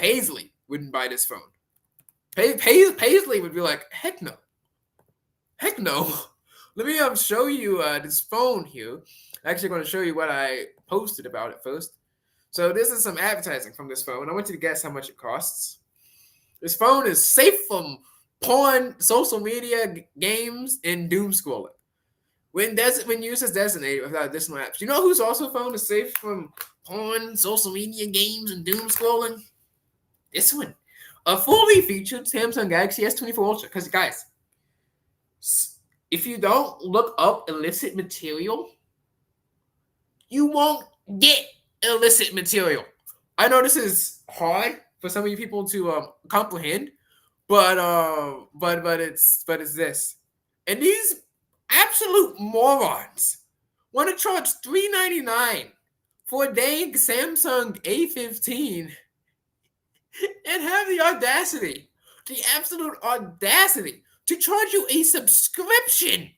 Paisley wouldn't buy this phone. Paisley would be like, heck no. Heck no. Let me show you this phone here. I'm actually going to show you what I posted about it first. So this is some advertising from this phone. I want you to guess how much it costs. This phone is safe from porn, social media, games, and doom scrolling. When use as designated without additional apps. You know whose also phone is safe from porn, social media, games, and doom scrolling? This one. A fully featured Samsung Galaxy S24 Ultra. Because, guys, if you don't look up illicit material, you won't get illicit material. I know this is hard for some of you people to comprehend, but it's this. And these absolute morons want to charge $399 for a dang Samsung A15 and have the absolute audacity to charge you a subscription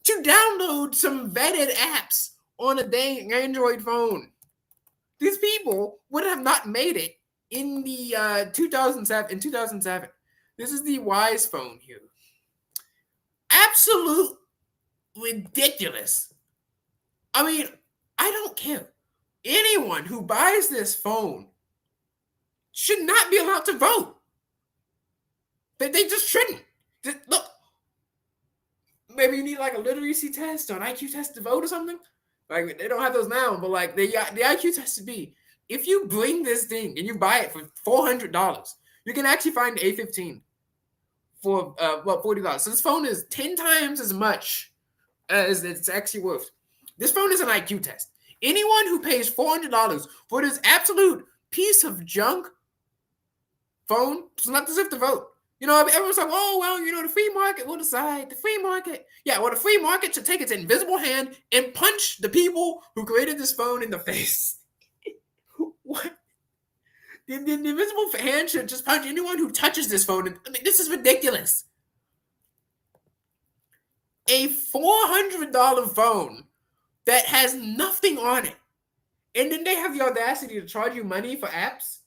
to download some vetted apps on a dang Android phone. These people would have not made it in the 2007. This is the Wise phone here. Absolute ridiculous. I mean, I don't care. Anyone who buys this phone should not be allowed to vote. They just shouldn't. Look, maybe you need like a literacy test or an IQ test to vote or something. Like, they don't have those now, but like the IQ test to be, if you bring this thing and you buy it for $400, you can actually find the A15 for $40. So this phone is 10 times as much as it's actually worth. This phone is an IQ test. Anyone who pays $400 for this absolute piece of junk phone does not deserve to vote. You know, everyone's like, oh, well, you know, the free market will decide. The free market. Yeah, well, the free market should take its invisible hand and punch the people who created this phone in the face. What? The invisible hand should just punch anyone who touches this phone. I mean, this is ridiculous. A $400 phone that has nothing on it. And then they have the audacity to charge you money for apps.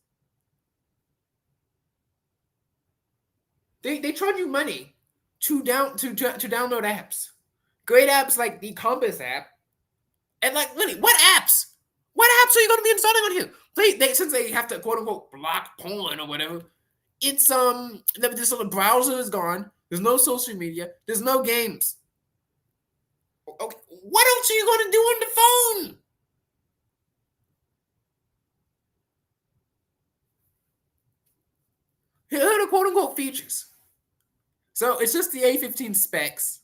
They charge you money to download apps. Great apps like the Compass app. And like, literally, what apps? What apps are you going to be installing on here? Since they have to quote unquote block porn or whatever, it's the browser is gone. There's no social media. There's no games. Okay, what else are you going to do on the phone? Here are the quote unquote features. So it's just the A15 specs.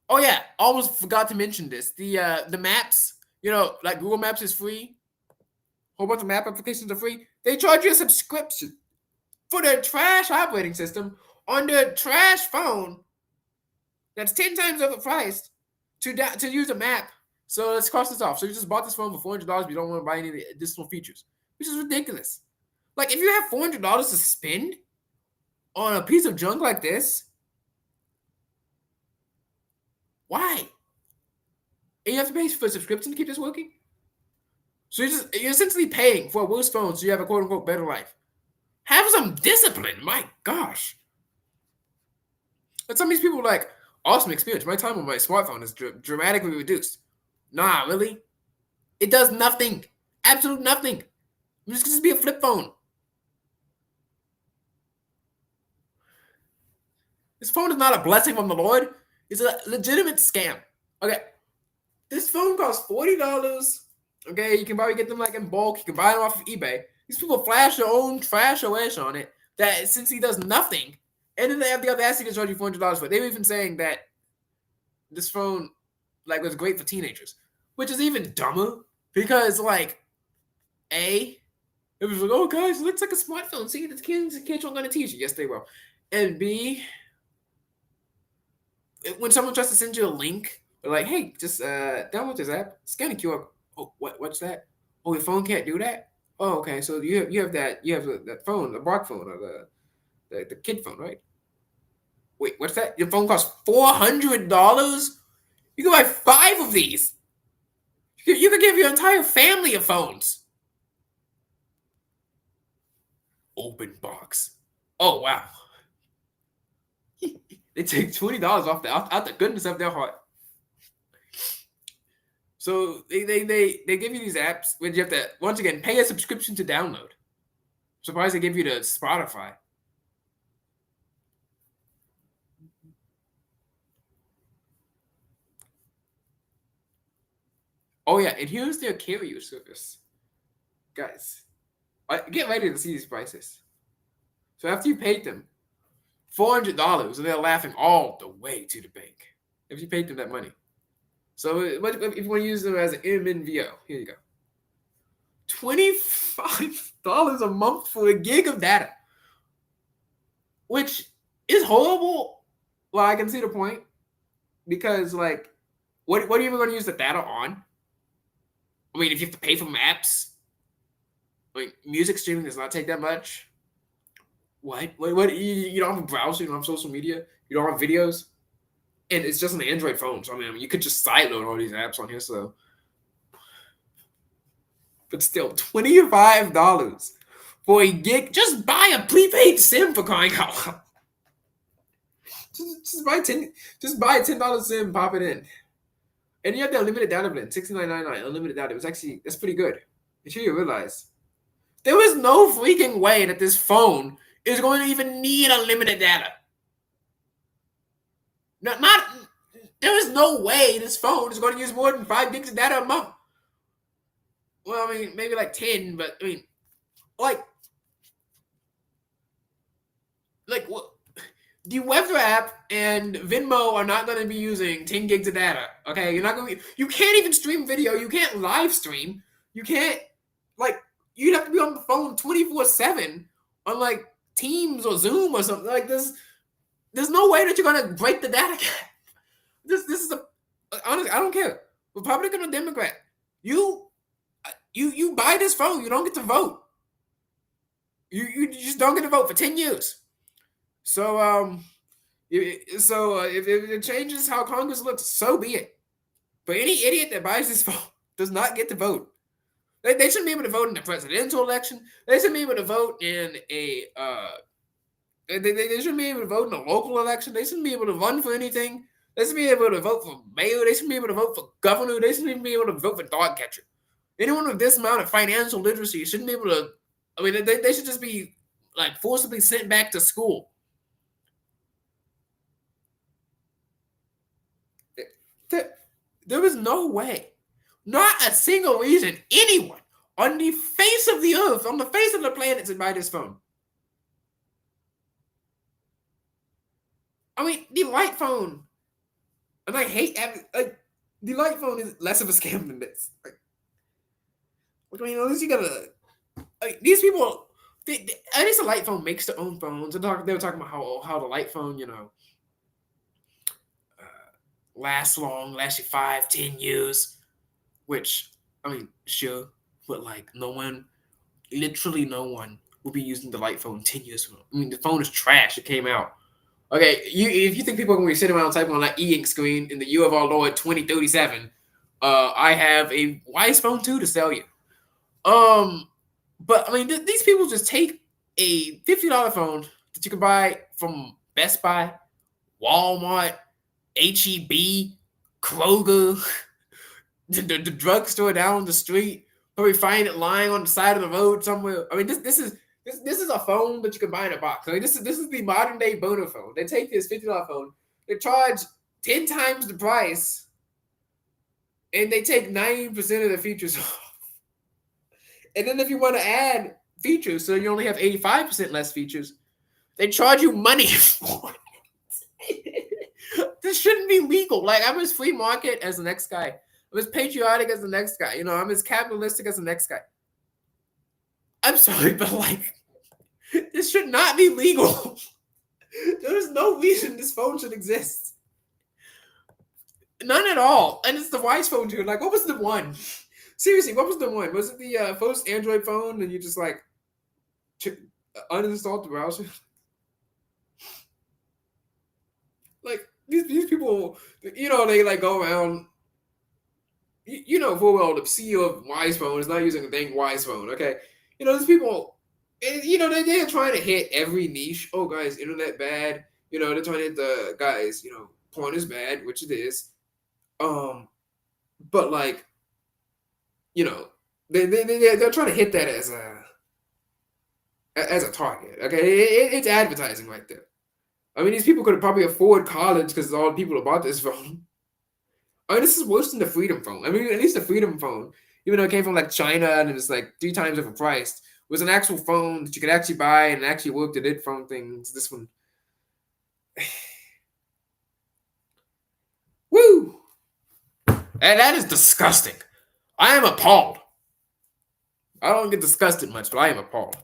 Oh yeah, almost forgot to mention this. The maps, you know, like Google Maps is free. A whole bunch of map applications are free. They charge you a subscription for their trash operating system on their trash phone that's 10 times overpriced to use a map. So let's cross this off. So you just bought this phone for $400, but you don't want to buy any additional features, which is ridiculous. Like, if you have $400 to spend on a piece of junk like this, why? And you have to pay for a subscription to keep this working? So you're essentially paying for a worse phone so you have a quote-unquote better life. Have some discipline. My gosh. But some of these people are like, awesome experience. My time on my smartphone is dramatically reduced. Nah, really? It does nothing. Absolute nothing. It's just be a flip phone. This phone is not a blessing from the Lord. It's a legitimate scam. Okay. This phone costs $40. Okay, you can probably get them like in bulk. You can buy them off of eBay. These people flash their own trash OS on it that essentially does nothing. And then they have the audacity to charge you $400 for it. They were even saying that this phone like was great for teenagers, which is even dumber because like, A, it was like, oh guys, it looks like a smartphone. See, the kids aren't going to teach you. Yes, they will. And B, when someone tries to send you a link, they're like, hey, just download this app, scan a QR. Oh, what's that? Oh, your phone can't do that? Oh, okay. So you have that phone, the Brock phone, or the kid phone, right? Wait, what's that? Your phone costs $400? You can buy 5 of these. You could give your entire family of phones. open box. Oh wow. They take $20 off out the goodness of their heart. So they give you these apps which you have to once again pay a subscription to download. Surprised they give you the Spotify. Oh yeah, and here's their carrier service, guys. Get ready to see these prices. So after you paid them $400, and they're laughing all the way to the bank. If you paid them that money. So if you want to use them as an MNVO, here you go. $25 a month for a gig of data, which is horrible. Well, I can see the point because, like, what are you even going to use the data on? I mean, if you have to pay for maps, like music streaming does not take that much. What? You don't have a browser, you don't have social media, you don't have videos, and it's just an Android phone. So I mean, you could just sideload all these apps on here. So, but still, $25 for a gig. Just buy a prepaid SIM for crying out loud. Just buy a $10 SIM, pop it in, and you have the unlimited data plan, $69.99 unlimited data. That's pretty good. I'm sure you realize there is no freaking way that this phone is going to even need unlimited data. There is no way this phone is going to use more than 5 gigs of data a month. Well, I mean, maybe like 10, but I mean, like what? The weather app and Venmo are not going to be using 10 gigs of data. Okay, you can't even stream video. You can't live stream. You can't, like, you'd have to be on the phone 24/7 on like Teams or Zoom or something like this. There's no way that you're gonna break the data cap. This is honestly, I don't care, Republican or Democrat. You buy this phone, you don't get to vote. You just don't get to vote for 10 years. So if it changes how Congress looks, so be it. But any idiot that buys this phone does not get to vote. They shouldn't be able to vote in the presidential election. They shouldn't be able to vote in a they shouldn't be able to vote in a local election. They shouldn't be able to run for anything. They shouldn't be able to vote for mayor. They shouldn't be able to vote for governor. They shouldn't even be able to vote for dog catcher. Anyone with this amount of financial literacy shouldn't be able to. I mean, they should just be like forcibly sent back to school. There is no way, not a single reason, anyone on the face of the earth, on the face of the planet, should buy this phone. I mean, the light phone, and I hate having, like, the light phone is less of a scam than this. Like I mean, at least you gotta, like, these people, at least the light phone makes their own phones. They were talking about how the light phone, lasts you 5-10 years, which, I mean, sure, but like literally no one will be using the light phone 10 years from now. I mean, the phone is trash. It came out. Okay, if you think people are going to be sitting around typing on that e-ink screen in the year of our Lord 2037, I have a Wise Phone 2 to sell you. But I mean, these people just take a $50 phone that you can buy from Best Buy, Walmart, HEB, Kroger, the drugstore down the street. Probably find it lying on the side of the road somewhere. I mean, this is a phone that you can buy in a box. I mean, this is the modern day boner phone. They take this $50 phone, they charge 10 times the price, and they take 90% of the features off. And then if you want to add features, so you only have 85% less features, they charge you money for it. This shouldn't be legal. Like, I'm as free market as the next guy. I'm as patriotic as the next guy. I'm as capitalistic as the next guy. I'm sorry, but like, this should not be legal. There is no reason this phone should exist. None at all. And it's the Wise Phone 2. Like, what was the one? Seriously, what was the one? Was it the first Android phone and you just like uninstalled the browser? Like, these people, they like go around. Full well the CEO of Wise Phone is not using a dang Wise Phone. Okay, these people And, they're trying to hit every niche. Oh, guys, internet bad. They're trying to hit the guys. Porn is bad, which it is. But like, you know, they're trying to hit that as a target. Okay, it's advertising right there. I mean, these people could probably afford college because all the people who bought this phone. I mean, this is worse than the Freedom phone. I mean, at least the Freedom phone, even though it came from like China and it was like 3 times overpriced, was an actual phone that you could actually buy and actually worked. It did phone things. This one, woo, and that is disgusting. I am appalled. I don't get disgusted much, but I am appalled.